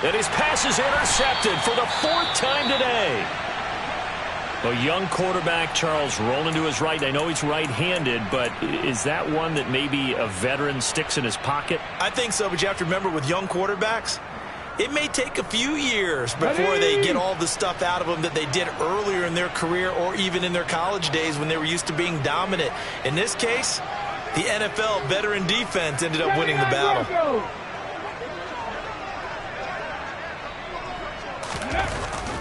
And his pass is intercepted for the 4th time today. A young quarterback, Charles, rolling to his right. I know he's right-handed, but is that one that maybe a veteran sticks in his pocket? I think so, but you have to remember with young quarterbacks, it may take a few years before they get all the stuff out of them that they did earlier in their career or even in their college days when they were used to being dominant. In this case, the NFL veteran defense ended up winning the battle.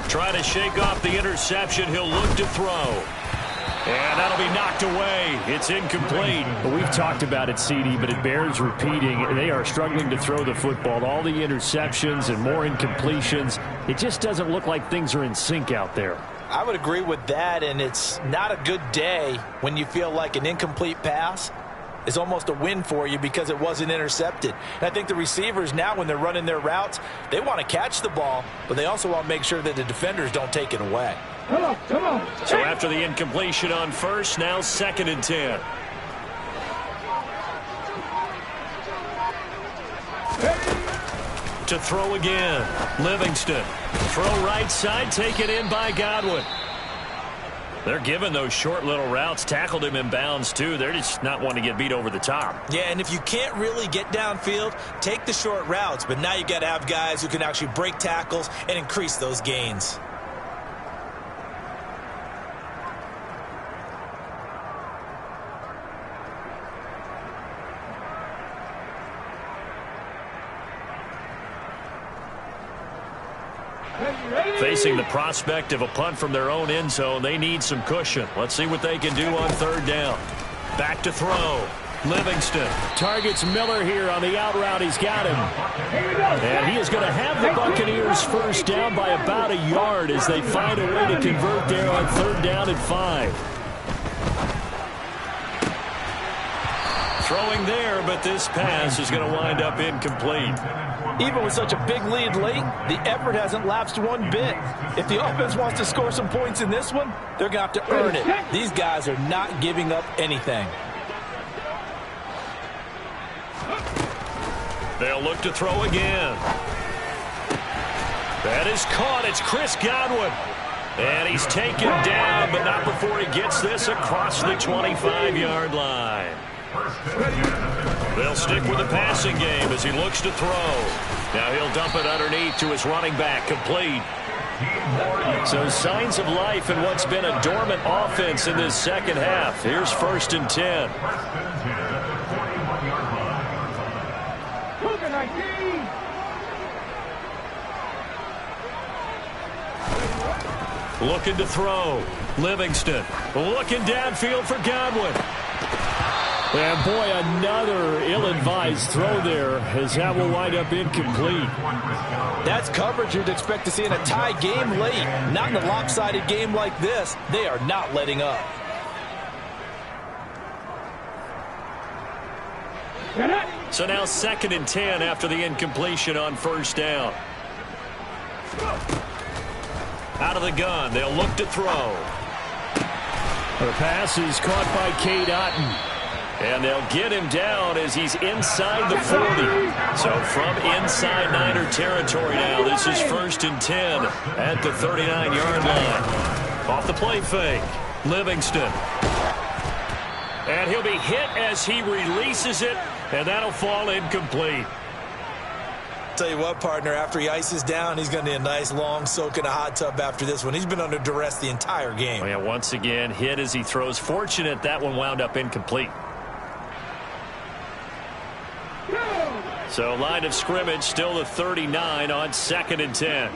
Trying to shake off the interception. He'll look to throw. And that'll be knocked away. It's incomplete. Well, we've talked about it, CD, but it bears repeating. They are struggling to throw the football. All the interceptions and more incompletions. It just doesn't look like things are in sync out there. I would agree with that, and it's not a good day when you feel like an incomplete pass is almost a win for you because it wasn't intercepted. And I think the receivers now, when they're running their routes, they want to catch the ball, but they also want to make sure that the defenders don't take it away. Come on, come on. So after the incompletion on first, now 2nd and 10. To throw again, Livingston. Throw right side, taken in by Godwin. They're giving those short little routes. Tackled him in bounds, too. They're just not wanting to get beat over the top. Yeah, and if you can't really get downfield, take the short routes. But now you got to have guys who can actually break tackles and increase those gains. Facing the prospect of a punt from their own end zone, they need some cushion. Let's see what they can do on 3rd down. Back to throw. Livingston Targets Miller here on the out route. He's got him. And he is going to have the Buccaneers first down by about a yard as they find a way to convert there on 3rd down and 5. Throwing there, but this pass is going to wind up incomplete. Even with such a big lead late, the effort hasn't lapsed one bit. If the offense wants to score some points in this one, they're going to have to earn it. These guys are not giving up anything. They'll look to throw again. That is caught. It's Chris Godwin. And he's taken down, but not before he gets this across the 25-yard line. They'll stick with the passing game as he looks to throw. Now he'll dump it underneath to his running back, complete. So signs of life in what's been a dormant offense in this second half. Here's 1st and 10. Looking to throw. Livingston looking downfield for Godwin. And boy, another ill-advised throw there as that will wind up incomplete. That's coverage you'd expect to see in a tie game late. Not in a lopsided game like this. They are not letting up. So now 2nd and 10 after the incompletion on 1st down. Out of the gun, they'll look to throw. The pass is caught by Cade Otton. And they'll get him down as he's inside the 40. So from inside Niner territory now, this is 1st and 10 at the 39-yard line. Off the play fake, Livingston. And he'll be hit as he releases it, and that'll fall incomplete. Tell you what, partner, after he ices down, he's going to need a nice long soak in a hot tub after this one. He's been under duress the entire game. Oh, yeah, once again, hit as he throws. Fortunate that one wound up incomplete. So line of scrimmage still the 39 on 2nd and 10.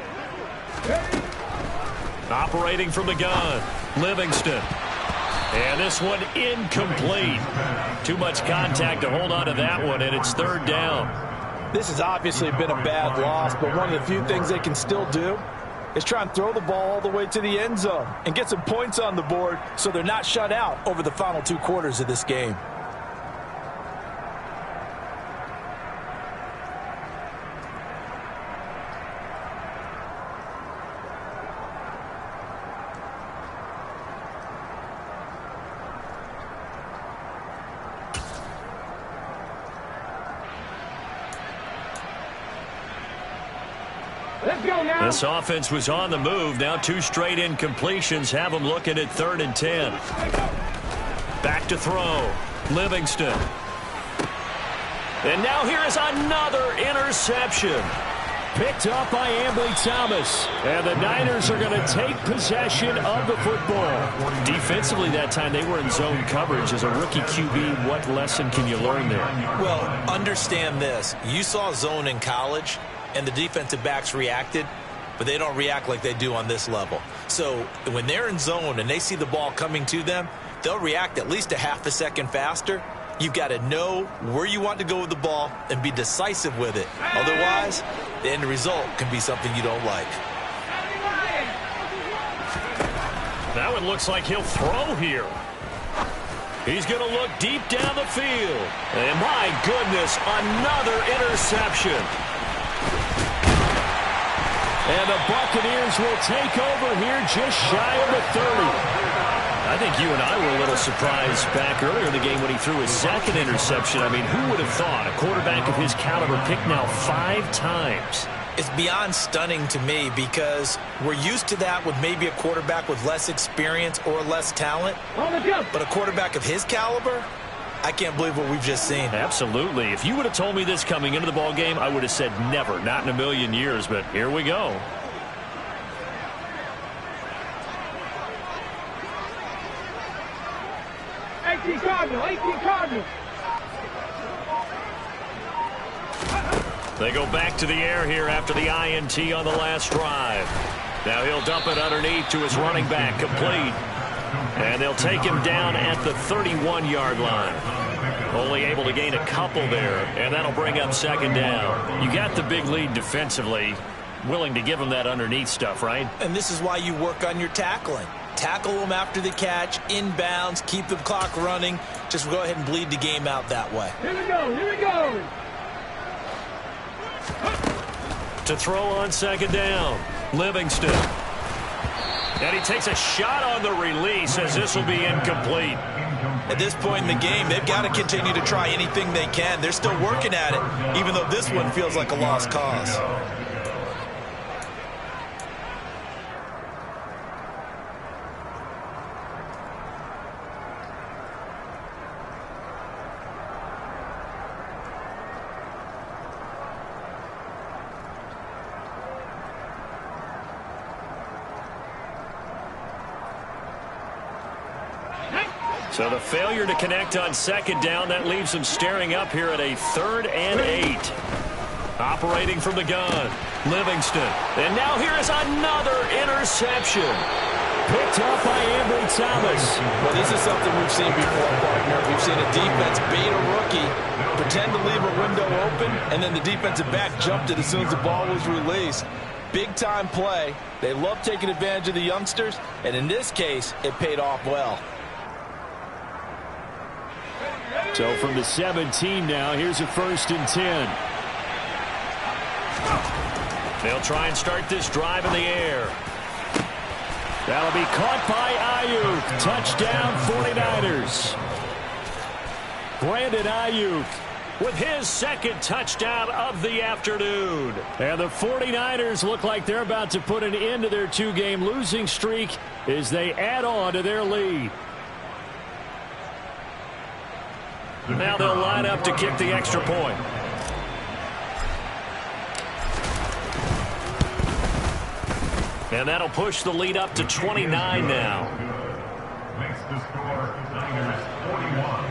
Operating from the gun, Livingston. And this one incomplete. Too much contact to hold on to that one, and it's 3rd down. This has obviously been a bad loss, but one of the few things they can still do is try and throw the ball all the way to the end zone and get some points on the board so they're not shut out over the final 2 quarters of this game. This offense was on the move. Now 2 straight incompletions have them looking at 3rd and 10. Back to throw. Livingston. And now here is another interception. Picked up by Ambly Thomas. And the Niners are going to take possession of the football. Defensively that time they were in zone coverage. As a rookie QB, what lesson can you learn there? Well, understand this. You saw zone in college, and the defensive backs reacted. but they don't react like they do on this level. So when they're in zone and they see the ball coming to them, they'll react at least a half a second faster. You've got to know where you want to go with the ball and be decisive with it. Otherwise, the end result can be something you don't like. Now it looks like he'll throw here. He's going to look deep down the field. And my goodness, another interception. And the Buccaneers will take over here just shy of the 30. I think you and I were a little surprised back earlier in the game when he threw his second interception. I mean, who would have thought a quarterback of his caliber picked now 5 times? It's beyond stunning to me because we're used to that with maybe a quarterback with less experience or less talent. But a quarterback of his caliber, I can't believe what we've just seen. Absolutely. If you would have told me this coming into the ball game, I would have said never, not in a million years. But here we go. Cardinal. They go back to the air here after the INT on the last drive. Now he'll dump it underneath to his running back, complete. And they'll take him down at the 31-yard line. Only able to gain a couple there, and that'll bring up second down. You got the big lead defensively, willing to give him that underneath stuff, right? And this is why you work on your tackling. Tackle them after the catch, inbounds, keep the clock running. Just go ahead and bleed the game out that way. Here we go. To throw on second down, Livingston. And he takes a shot on the release as this will be incomplete. At this point in the game, they've got to continue to try anything they can. They're still working at it, even though this one feels like a lost cause. So the failure to connect on second down, that leaves them staring up here at a 3rd and 8. Operating from the gun, Livingston. And now here is another interception. Picked up by Ambry Thomas. Well, this is something we've seen before, partner. We've seen a defense bait a rookie, pretend to leave a window open, and then the defensive back jumped it as soon as the ball was released. Big-time play. They love taking advantage of the youngsters, and in this case, it paid off well. So from the 17 now, here's a 1st and 10. They'll try and start this drive in the air. That'll be caught by Ayuk. Touchdown 49ers. Brandon Ayuk with his 2nd touchdown of the afternoon. And the 49ers look like they're about to put an end to their 2-game losing streak as they add on to their lead. Now they'll line up to kick the extra point. And that'll push the lead up to 29 now. Makes the score Niners 41,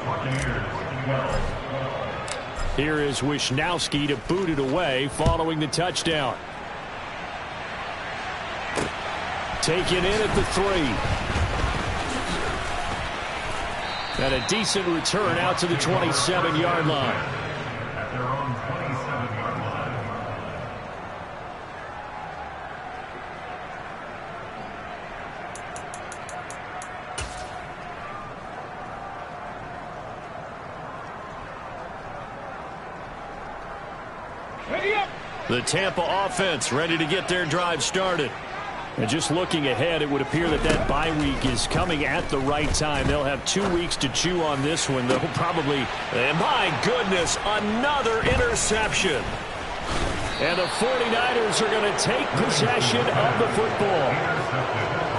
Buccaneers 12. Here is Wisnowski to boot it away following the touchdown. Taken in at the 3. And a decent return out to the 27-yard line. At their own 27-yard line. Ready up. The Tampa offense ready to get their drive started. And just looking ahead, it would appear that bye week is coming at the right time. They'll have 2 weeks to chew on this one. They'll probably, and my goodness, another interception. And the 49ers are going to take possession of the football.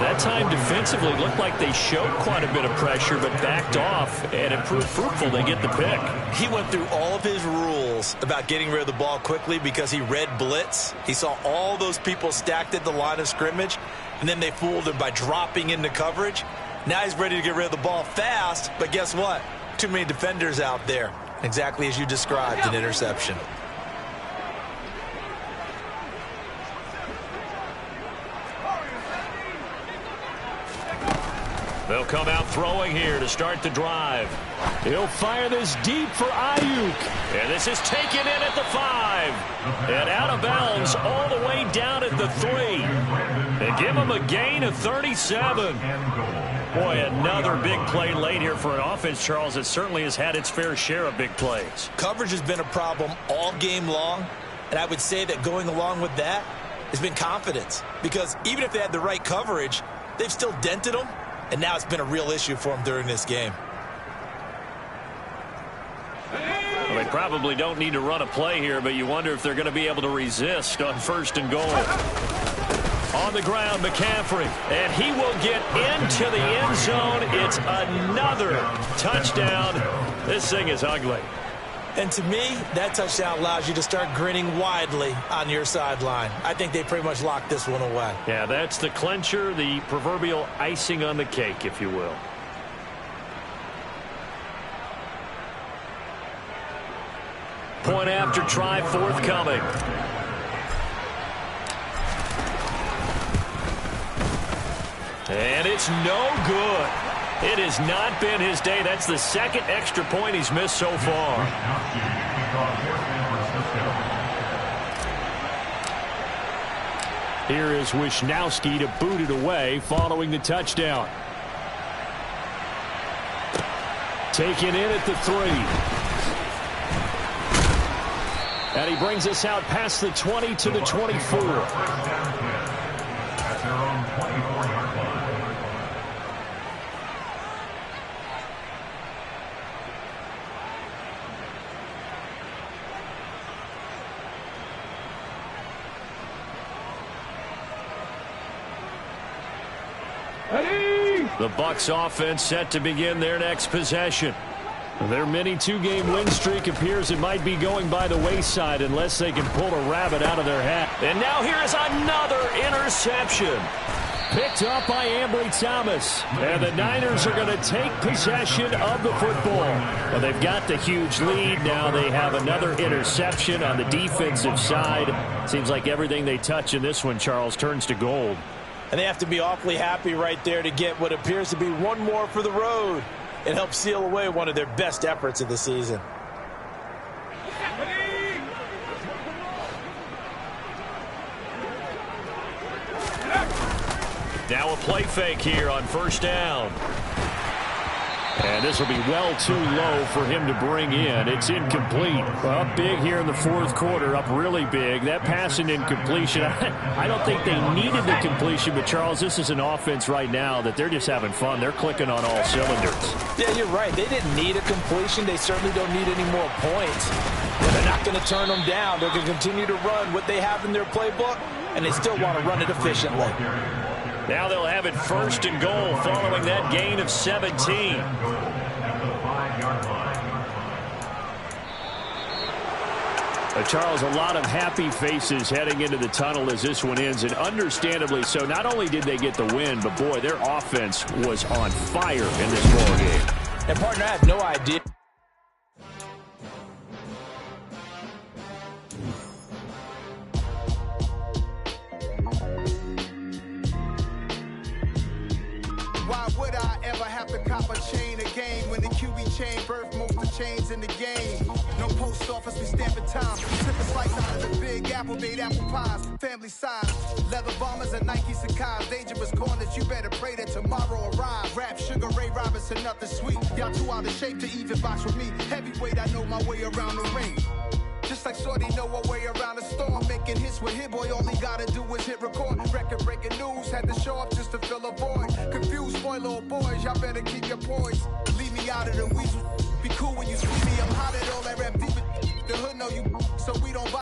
That time defensively looked like they showed quite a bit of pressure but backed off, and it proved fruitful. They get the pick. He went through all of his rules about getting rid of the ball quickly because he read blitz. He saw all those people stacked at the line of scrimmage, and then they fooled him by dropping into coverage. Now he's ready to get rid of the ball fast, but guess what? Too many defenders out there. Exactly as you described, an interception. They'll come out throwing here to start the drive. He'll fire this deep for Ayuk. And this is taken in at the 5. And out of bounds all the way down at the 3. And give him a gain of 37. Boy, another big play late here for an offense, Charles, that certainly has had its fair share of big plays. Coverage has been a problem all game long. And I would say that going along with that has been confidence. Because even if they had the right coverage, they've still dented them. And now it's been a real issue for them during this game. Well, they probably don't need to run a play here, but you wonder if they're going to be able to resist on 1st and goal. On the ground, McCaffrey, and he will get into the end zone. It's another touchdown. This thing is ugly. And to me, that touchdown allows you to start grinning widely on your sideline. I think they pretty much locked this one away. Yeah, that's the clincher, the proverbial icing on the cake, if you will. Point after try forthcoming. And it's no good. It has not been his day. That's the second extra point he's missed so far. Here is Wisnowski to boot it away following the touchdown. Taken in at the 3. And he brings us out past the 20 to the 24. At their own 24-yard line. The Bucs offense set to begin their next possession. Their mini 2-game win streak appears it might be going by the wayside unless they can pull a rabbit out of their hat. And now here is another interception. Picked up by Ambry Thomas. And the Niners are going to take possession of the football. Well, they've got the huge lead. Now they have another interception on the defensive side. Seems like everything they touch in this one, Charles, turns to gold. And they have to be awfully happy right there to get what appears to be one more for the road. It helps seal away one of their best efforts of the season. Now a play fake here on 1st down. And this will be well too low for him to bring in. It's incomplete. Up big here in the 4th quarter, up really big. That pass and incompletion, I don't think they needed the completion, but Charles, this is an offense right now that they're just having fun. They're clicking on all cylinders. Yeah, you're right. They didn't need a completion. They certainly don't need any more points. But they're not going to turn them down. They're going to continue to run what they have in their playbook, and they still want to run it efficiently. Now they'll have it 1st and goal following that gain of 17. Charles, a lot of happy faces heading into the tunnel as this one ends, and understandably so. Not only did they get the win, but boy, their offense was on fire in this ball game. And partner, I have no idea. Why would I ever have to cop a chain again when the QB chain birthed most of chains in the game? No post office, we stamping time. Tip a slice out of the big apple, made apple pies. Family size, leather bombers and Nike Sacai's. Dangerous corners, you better pray that tomorrow arrive. Rap, Sugar Ray Robinson, nothing sweet. Y'all too out of shape to even box with me. Heavyweight, I know my way around the ring. Just like Shorty know a way around the storm. Making hits with Hit Boy, all he gotta do is hit record. Record-breaking news, had to show up just to fill a void. Confused boy, little boys, y'all better keep your poise. Leave me out of the weasel. Be cool when you